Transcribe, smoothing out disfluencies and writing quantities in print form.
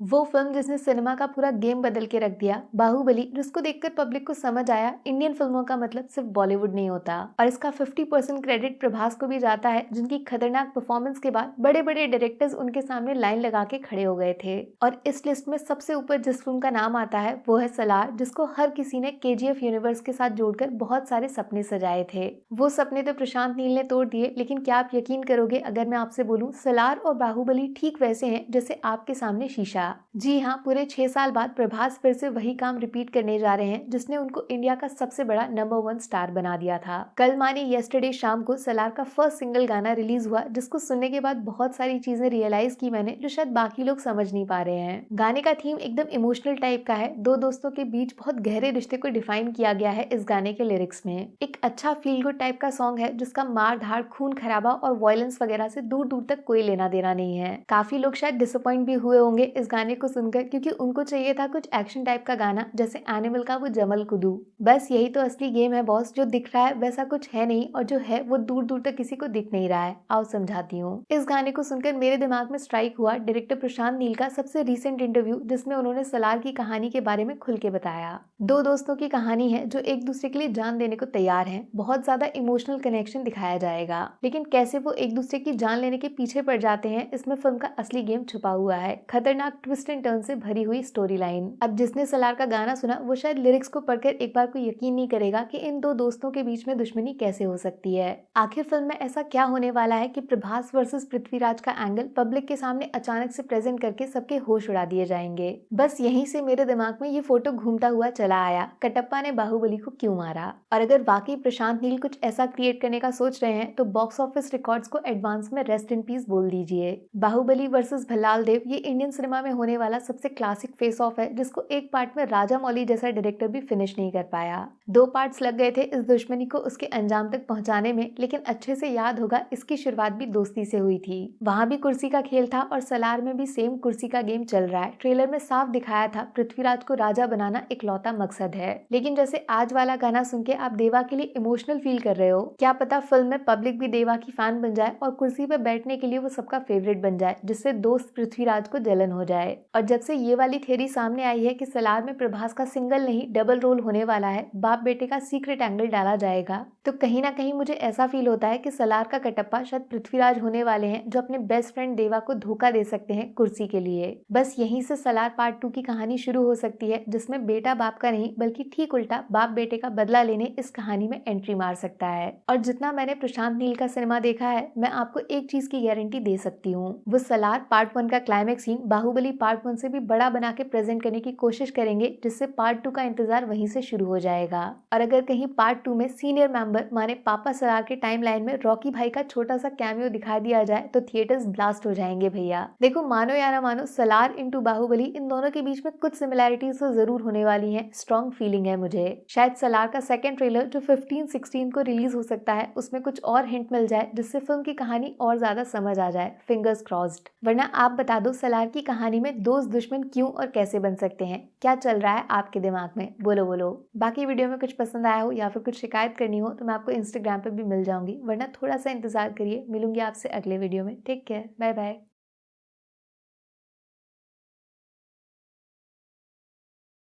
वो फिल्म जिसने सिनेमा का पूरा गेम बदल के रख दिया, बाहुबली, जिसको देखकर पब्लिक को समझ आया इंडियन फिल्मों का मतलब सिर्फ बॉलीवुड नहीं होता। और इसका 50% क्रेडिट प्रभास को भी जाता है, जिनकी खतरनाक परफॉर्मेंस के बाद बड़े बड़े डायरेक्टर्स उनके सामने लाइन लगा के खड़े हो गए थे। और इस लिस्ट में सबसे ऊपर जिस फिल्म का नाम आता है वो है सलार, जिसको हर किसी ने केजीएफ यूनिवर्स के साथ जोड़कर बहुत सारे सपने सजाए थे। वो सपने तो प्रशांत नील ने तोड़ दिए, लेकिन क्या आप यकीन करोगे अगर मैं आपसे बोलूं सलार और बाहुबली ठीक वैसे हैं जैसे आपके सामने शीशा। जी हाँ, पूरे 6 साल बाद प्रभास फिर से वही काम रिपीट करने जा रहे हैं जिसने उनको इंडिया का सबसे बड़ा नंबर 1 स्टार बना दिया था। कल माने यस्टरडे शाम को सलार का फर्स्ट सिंगल गाना रिलीज हुआ, जिसको सुनने के बाद बहुत सारी चीजें रियलाइज की मैंने जो शायद बाकी लोग समझ नहीं पा रहे हैं। गाने का थीम एकदम इमोशनल टाइप का है। दो दोस्तों के बीच बहुत गहरे रिश्ते को डिफाइन किया गया है इस गाने के लिरिक्स में। एक अच्छा फील गुड टाइप का सॉन्ग है जिसका मार धाड़, खून खराबा और वायलेंस वगैरह से दूर दूर तक कोई लेना देना नहीं है। काफी लोग शायद डिसअपॉइंट भी हुए होंगे इस गाने को सुनकर, क्योंकि उनको चाहिए था कुछ एक्शन टाइप का गाना, जैसे एनिमल का वो जमल कुदू। बस यही तो असली गेम है बॉस, जो दिख रहा है वैसा कुछ है नहीं, और जो है वो दूर दूर तक किसी को दिख नहीं रहा है। आओ समझाती हूँ। इस गाने को सुनकर मेरे दिमाग में स्ट्राइक हुआ डायरेक्टर प्रशांत नील का सबसे रिसेंट इंटरव्यू, जिसमें उन्होंने सलार की कहानी के बारे में खुल के बताया। दो दोस्तों की कहानी है जो एक दूसरे के लिए जान देने को तैयार हैं। बहुत ज्यादा इमोशनल कनेक्शन दिखाया जाएगा, लेकिन कैसे वो एक दूसरे की जान लेने के पीछे पड़ जाते हैं, इसमें फिल्म का असली गेम छुपा हुआ है। खतरनाक ट्विस्ट एंड टर्न से भरी हुई स्टोरी लाइन। अब जिसने सलार का गाना सुना वो शायद लिरिक्स को पढ़कर एक बार को यकीन नहीं करेगा कि इन दो दोस्तों के बीच में दुश्मनी कैसे हो सकती है। आखिर फिल्म में ऐसा क्या होने वाला है कि प्रभास वर्सेस पृथ्वीराज का एंगल पब्लिक के सामने अचानक से प्रेजेंट करके सबके होश उड़ा दिए जाएंगे। बस यहीं से मेरे दिमाग में ये फोटो घूमता हुआ चला आया, कटप्पा ने बाहुबली को क्यों मारा। और अगर वाकई प्रशांत नील कुछ ऐसा क्रिएट करने का सोच रहे हैं तो बॉक्स ऑफिस रिकॉर्ड्स को एडवांस में रेस्ट इन पीस बोल दीजिए। बाहुबली वर्सेस भल्लाल देव ये इंडियन सिनेमा में होने वाला सबसे क्लासिक फेस ऑफ है, जिसको एक पार्ट में राजा मौली जैसा डायरेक्टर भी फिनिश नहीं कर पाया। 2 पार्ट्स लग गए थे इस दुश्मनी को उसके अंजाम तक पहुंचाने में, लेकिन अच्छे से याद होगा इसकी शुरुआत भी दोस्ती से हुई थी। वहां भी कुर्सी का खेल था और सलार में भी सेम कुर्सी का गेम चल रहा है। ट्रेलर में साफ दिखाया था पृथ्वीराज को राजा बनाना इकलौता मकसद है। लेकिन जैसे आज वाला गाना सुन के आप देवा के लिए इमोशनल फील कर रहे हो, क्या पता फिल्म में पब्लिक भी देवा की फैन बन जाए और कुर्सी पर बैठने के लिए वो सबका फेवरेट बन जाए, जिससे दोस्त पृथ्वीराज को जलन हो जाए। और जब से ये वाली थ्योरी सामने आई है कि सलार में प्रभास का सिंगल नहीं डबल रोल होने वाला है, बाप बेटे का सीक्रेट एंगल डाला जाएगा, तो कहीं ना कहीं मुझे ऐसा फील होता है कि सलार का कटप्पा शायद पृथ्वीराज होने वाले हैं, जो अपने बेस्ट फ्रेंड देवा को धोखा दे सकते हैं कुर्सी के लिए। बस यहीं से सलार पार्ट 2 की कहानी शुरू हो सकती है, जिसमें बेटा बाप का नहीं बल्कि ठीक उल्टा बाप बेटे का बदला लेने इस कहानी में एंट्री मार सकता है। और जितना मैंने प्रशांत नील का सिनेमा देखा है, मैं आपको एक चीज की गारंटी दे सकती हूँ, वो सलार पार्ट 1 का क्लाइमेक्स सीन बाहुबली पार्ट 1 से भी बड़ा बना के प्रेजेंट करने की कोशिश करेंगे, जिससे पार्ट 2 का इंतजार वहीं से शुरू हो जाएगा। और अगर कहीं पार्ट 2 में सीनियर मेंबर माने पापा सलार के टाइमलाइन में रॉकी भाई का छोटा सा कैमियो दिखा दिया जाए तो थिएटर्स ब्लास्ट हो जाएंगे भैया। देखो, मानो या ना मानो, सलार इनटू बाहुबली, इन दोनों के बीच में कुछ सिमिलैरिटीज तो जरूर होने वाली हैं। स्ट्रॉन्ग फीलिंग है मुझे। शायद सलार का सेकंड ट्रेलर जो 15-16 को रिलीज हो सकता है, उसमें कुछ और हिंट मिल जाए, जिससे फिल्म की कहानी और ज्यादा समझ आ जाए। Fingers crossed. वरना आप बता दो, सलार की कहानी में दोस्त दुश्मन क्यों और कैसे बन सकते हैं? क्या चल रहा है आपके दिमाग में? बोलो बोलो। बाकी वीडियो में कुछ पसंद आया हो या फिर कुछ शिकायत करनी हो तो मैं आपको इंस्टाग्राम पे भी मिल जाऊंगी, वरना थोड़ा सा इंतजार करिए। मिलूंगी आपसे अगले वीडियो में। Take care, bye bye.